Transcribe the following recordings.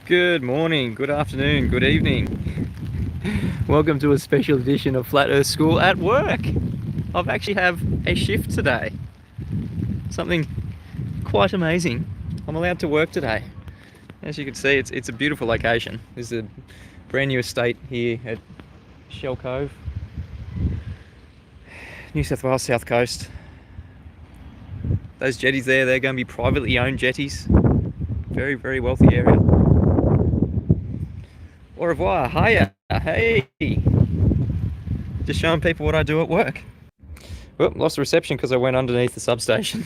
Good morning, good afternoon, good evening. Welcome to a special edition of Flat Earth School at work. I've actually have a shift today. Something quite amazing. I'm allowed to work today. As you can see, it's a beautiful location. There's a brand new estate here at Shell Cove, New South Wales South Coast. Those jetties there, they're going to be privately owned jetties. Very, very wealthy area. Au revoir, hiya, hey. Just showing people what I do at work. Well, lost reception because I went underneath the substation.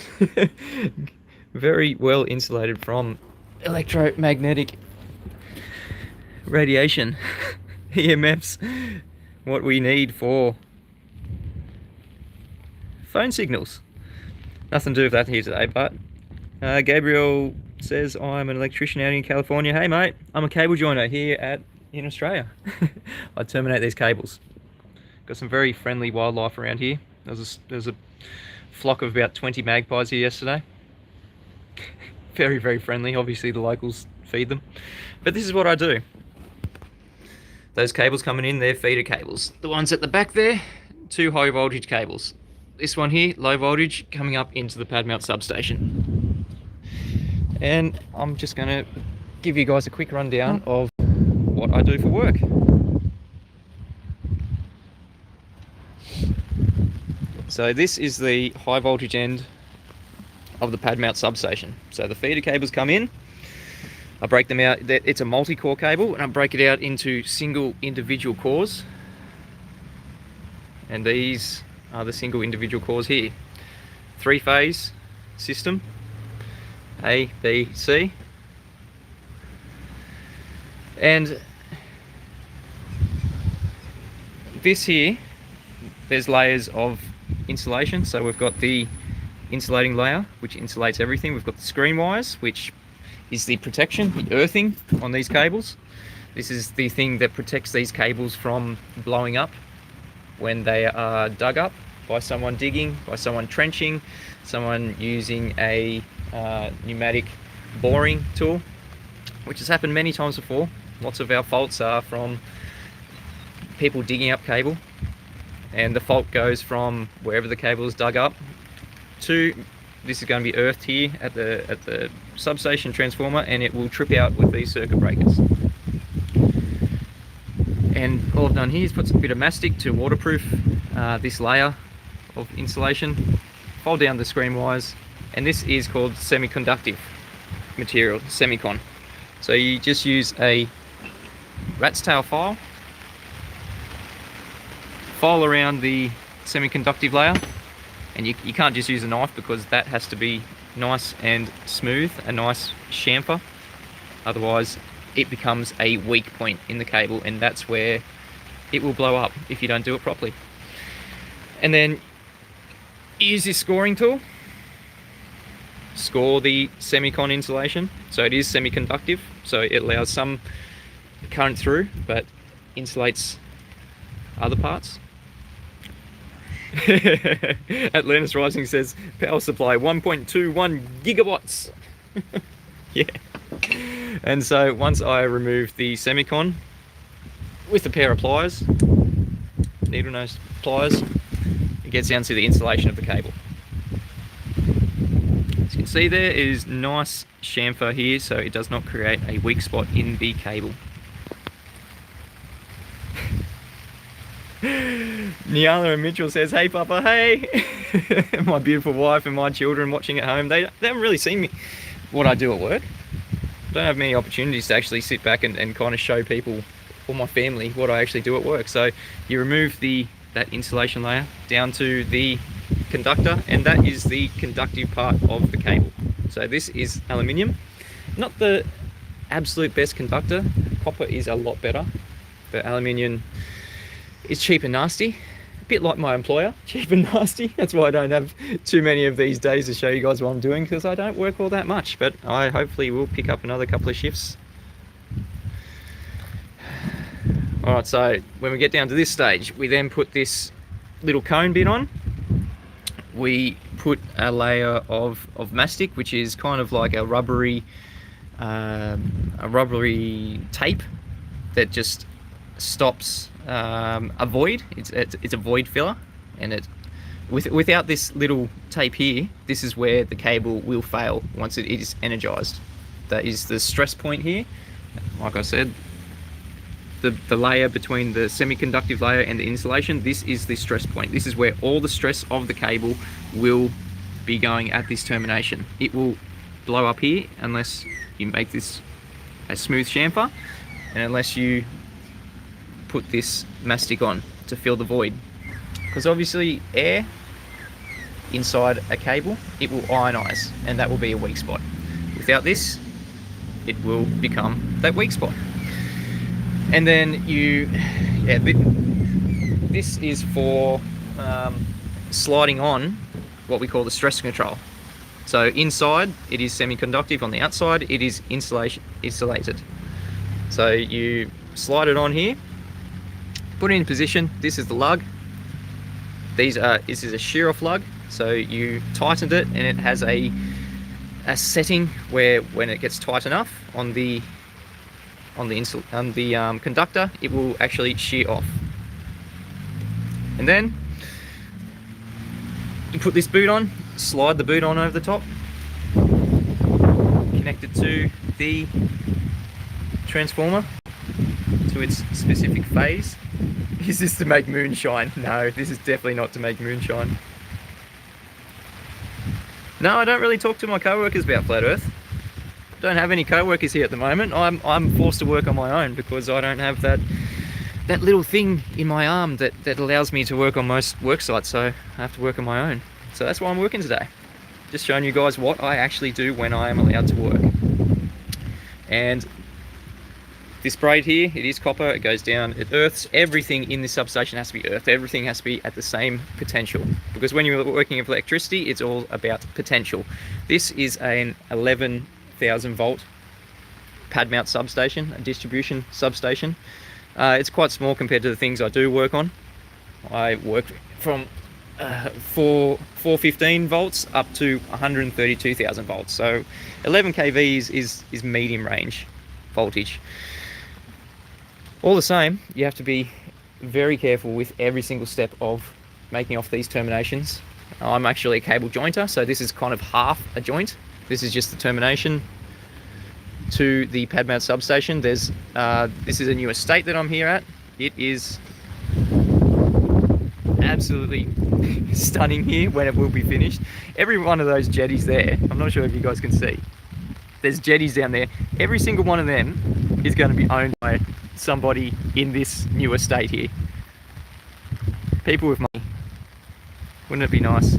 Very well insulated from electromagnetic radiation, EMFs, what we need for phone signals. Nothing to do with that here today, but Gabriel says I'm an electrician out in California. Hey mate, I'm a cable joiner here in Australia. I terminate these cables. Got some very friendly wildlife around here. There's a flock of about 20 magpies here yesterday. Very, very friendly. Obviously the locals feed them. But this is what I do. Those cables coming in, they're feeder cables. The ones at the back there, 2 high voltage cables. This one here, low voltage, coming up into the pad mount substation. And I'm just going to give you guys a quick rundown of what I do for work. So this is the high voltage end of the pad mount substation. So the feeder cables come in, I break them out. It's a multi-core cable, and I break it out into single individual cores. And these are the single individual cores here. 3-phase system, A, B, C. And this here, there's layers of insulation. So we've got the insulating layer, which insulates everything. We've got the screen wires, which is the protection, the earthing on these cables. This is the thing that protects these cables from blowing up when they are dug up by someone digging, by someone trenching, someone using a pneumatic boring tool, which has happened many times before. Lots of our faults are from people digging up cable, and the fault goes from wherever the cable is dug up to this is going to be earthed here at the substation transformer, and it will trip out with these circuit breakers. And all I've done here is put a bit of mastic to waterproof this layer of insulation, fold down the screen wires, and this is called semiconductive material, semicon. So you just use a rat's tail file around the semiconductive layer, and you can't just use a knife because that has to be nice and smooth, a nice chamfer, otherwise it becomes a weak point in the cable, and that's where it will blow up if you don't do it properly. And then use this scoring tool, score the semicon insulation. So it is semiconductive, so it allows some current through but insulates other parts. Atlantis Rising says power supply 1.21 gigawatts. Yeah. And so once I remove the semicon with a pair of pliers, needle nose pliers, it gets down to the insulation of the cable. As you can see, there is nice chamfer here, so it does not create a weak spot in the cable. Niala and Mitchell says, hey Papa, hey. My beautiful wife and my children watching at home, they haven't really seen me what I do at work. I don't have many opportunities to actually sit back and kind of show people or my family what I actually do at work. So you remove that insulation layer down to the conductor, and that is the conductive part of the cable. So this is aluminium, not the absolute best conductor. Copper is a lot better, but aluminium is cheap and nasty. A bit like my employer, cheap and nasty. That's why I don't have too many of these days to show you guys what I'm doing, because I don't work all that much, but I hopefully will pick up another couple of shifts. Alright, so when we get down to this stage, we then put this little cone bit on. We put a layer of mastic, which is kind of like a rubbery a rubbery tape that just stops a void. It's a void filler, and without this little tape here, this is where the cable will fail once it is energized. That is the stress point here. Like I said, the layer between the semiconductive layer and the insulation, this is the stress point. This is where all the stress of the cable will be going at this termination. It will blow up here unless you make this a smooth chamfer, and unless you put this mastic on to fill the void. Because obviously air inside a cable, it will ionize, and that will be a weak spot. Without this, it will become that weak spot. And then this is for sliding on what we call the stress control. So inside it is semiconductive, on the outside it is insulated. So you slide it on here, put it in position. This is the lug. This is a shear off lug. So you tightened it, and it has a setting where when it gets tight enough on the conductor, it will actually shear off. And then you put this boot on, slide the boot on over the top, connect it to the transformer to its specific phase. Is this to make moonshine? No, this is definitely not to make moonshine. No, I don't really talk to my co-workers about Flat Earth. Don't have any co-workers here at the moment. I'm forced to work on my own because I don't have that little thing in my arm that allows me to work on most work sites, so I have to work on my own. So that's why I'm working today. Just showing you guys what I actually do when I am allowed to work. And this braid here, it is copper, it goes down, it earths. Everything in this substation has to be earthed. Everything has to be at the same potential. Because when you're working with electricity, it's all about potential. This is an 11,000 volt pad mount substation, a distribution substation. It's quite small compared to the things I do work on. I work from 415 volts up to 132,000 volts. So 11 kV is medium range voltage. All the same, you have to be very careful with every single step of making off these terminations. I'm actually a cable jointer, so this is kind of half a joint. This is just the termination to the pad mount substation. This is a new estate that I'm here at. It is absolutely stunning here when it will be finished. Every one of those jetties there, I'm not sure if you guys can see, there's jetties down there. Every single one of them is going to be owned by somebody in this new estate here. People with money. Wouldn't it be nice?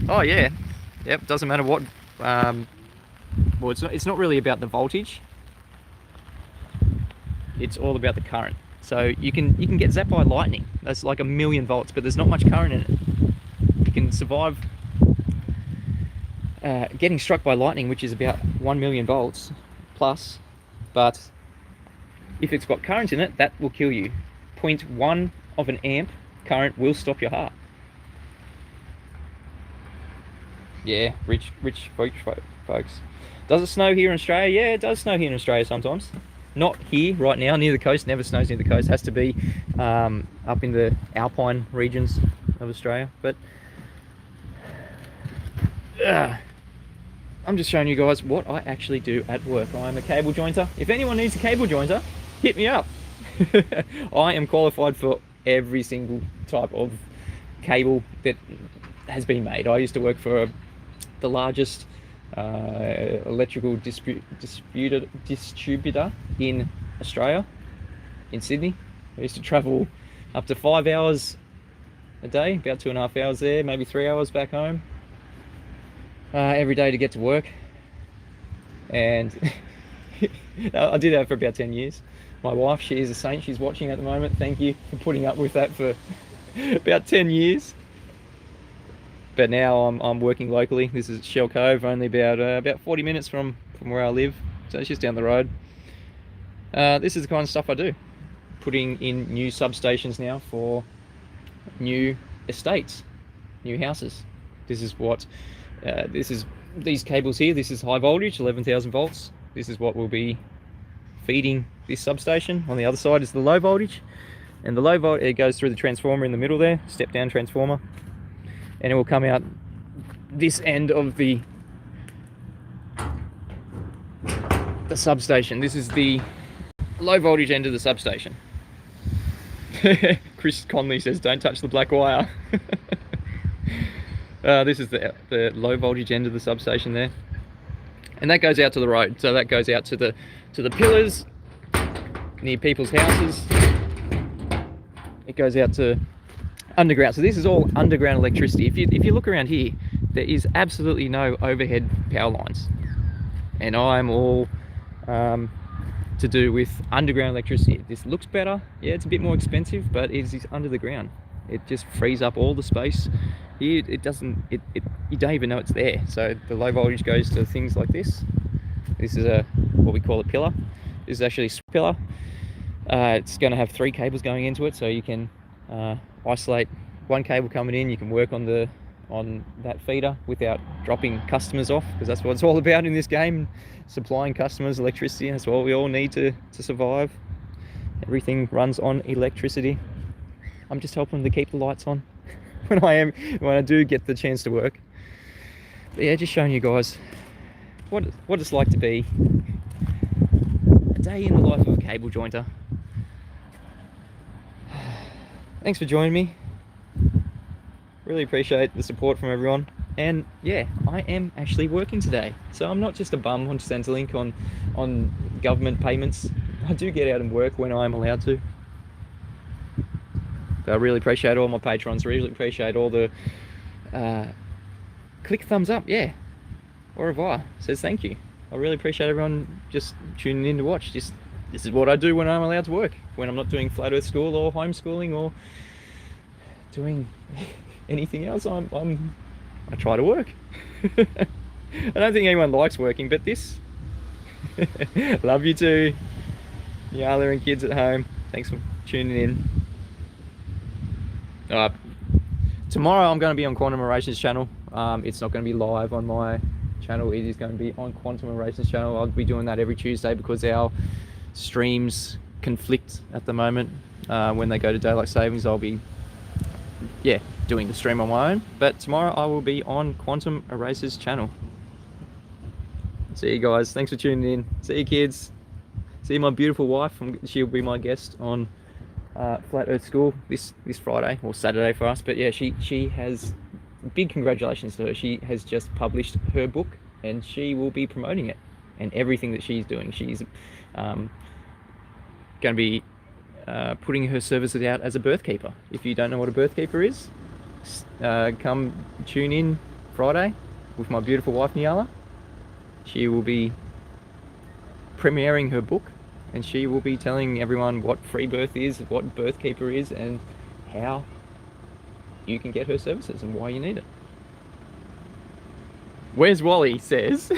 Oh yeah, yep, doesn't matter what, well, it's not really about the voltage, it's all about the current. So you can get zapped by lightning. That's like 1,000,000 volts, but there's not much current in it. You can survive getting struck by lightning, which is about 1,000,000 volts plus, but if it's got current in it, that will kill you. 0.1 of an amp current will stop your heart. Yeah, rich folks. Does it snow here in Australia? Yeah, it does snow here in Australia sometimes. Not here right now, near the coast. Never snows near the coast. Has to be up in the alpine regions of Australia. But I'm just showing you guys what I actually do at work. I'm a cable jointer. If anyone needs a cable jointer, hit me up. I am qualified for every single type of cable that has been made. I used to work for the largest electrical distributor in Australia, in Sydney. I used to travel up to 5 hours a day, about 2.5 hours there, maybe 3 hours back home, every day to get to work. And I did that for about 10 years. My wife, she is a saint, she's watching at the moment. Thank you for putting up with that for about 10 years. But now I'm working locally. This is Shell Cove, only about 40 minutes from where I live, so it's just down the road. This is the kind of stuff I do, putting in new substations now for new estates, new houses. This is what these cables here. This is high voltage, 11,000 volts. This is what will be feeding this substation. On the other side is the low voltage, and the low voltage, it goes through the transformer in the middle there, step down transformer, and it will come out this end of the substation. This is the low voltage end of the substation. Chris Conley says, don't touch the black wire. This is the low voltage end of the substation there, and that goes out to the road. So that goes out to the pillars near people's houses. It goes out to underground. So this is all underground electricity. If you look around here, there is absolutely no overhead power lines, and I'm all to do with underground electricity. This looks better. Yeah, it's a bit more expensive, but it is under the ground. It just frees up all the space. Here, it doesn't. You don't even know it's there. So the low voltage goes to things like this. This is what we call a pillar. This is actually a pillar. It's going to have 3 cables going into it, so you can isolate one cable coming in. You can work on that feeder without dropping customers off, because that's what it's all about in this game, supplying customers electricity. That's what we all need to survive. Everything runs on electricity. I'm just helping to keep the lights on when I do get the chance to work. But yeah, just showing you guys what it's like to be a day in the life of a cable jointer. Thanks for joining me. Really appreciate the support from everyone. And yeah, I am actually working today, so I'm not just a bum on Centrelink on government payments. I do get out and work when I'm allowed to. But I really appreciate all my patrons. Really appreciate all the click thumbs up. Yeah, au revoir says thank you. I really appreciate everyone just tuning in to watch. This is what I do when I'm allowed to work, when I'm not doing flat earth school or homeschooling or doing anything else. I try to work. I don't think anyone likes working, but this. Love you too, Yala and kids at home. Thanks for tuning in. Tomorrow I'm going to be on Quantum Eraser's channel. It's not going to be live on my channel. It is going to be on Quantum Eraser's channel. I'll be doing that every Tuesday because our streams conflict at the moment. When they go to daylight savings, I'll be doing the stream on my own. But tomorrow I will be on Quantum Eraser's channel. See you guys. Thanks for tuning in. See you kids. See my beautiful wife. She'll be my guest on Flat Earth School this Friday or Saturday for us. But yeah, she has big congratulations to her. She has just published her book and she will be promoting it and everything that she's doing. She's going to be putting her services out as a birth keeper. If you don't know what a birth keeper is, come tune in Friday with my beautiful wife Niala. She will be premiering her book and she will be telling everyone what free birth is, what birth keeper is, and how you can get her services and why you need it. Where's Wally says,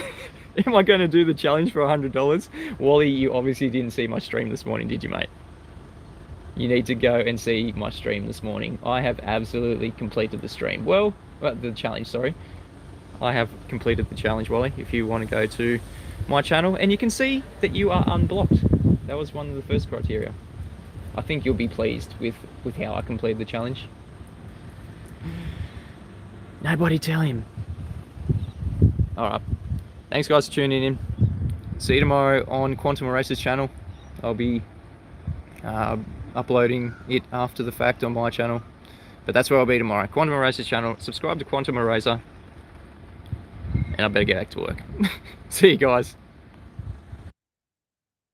am I going to do the challenge for $100? Wally, you obviously didn't see my stream this morning, did you, mate? You need to go and see my stream this morning. I have absolutely completed the stream. Well, the challenge, sorry. I have completed the challenge, Wally, if you want to go to my channel. And you can see that you are unblocked. That was one of the first criteria. I think you'll be pleased with how I completed the challenge. Nobody tell him. Alright. Thanks guys for tuning in. See you tomorrow on Quantum Eraser's channel. I'll be uploading it after the fact on my channel. But that's where I'll be tomorrow. Quantum Eraser's channel. Subscribe to Quantum Eraser. And I better get back to work. See you guys.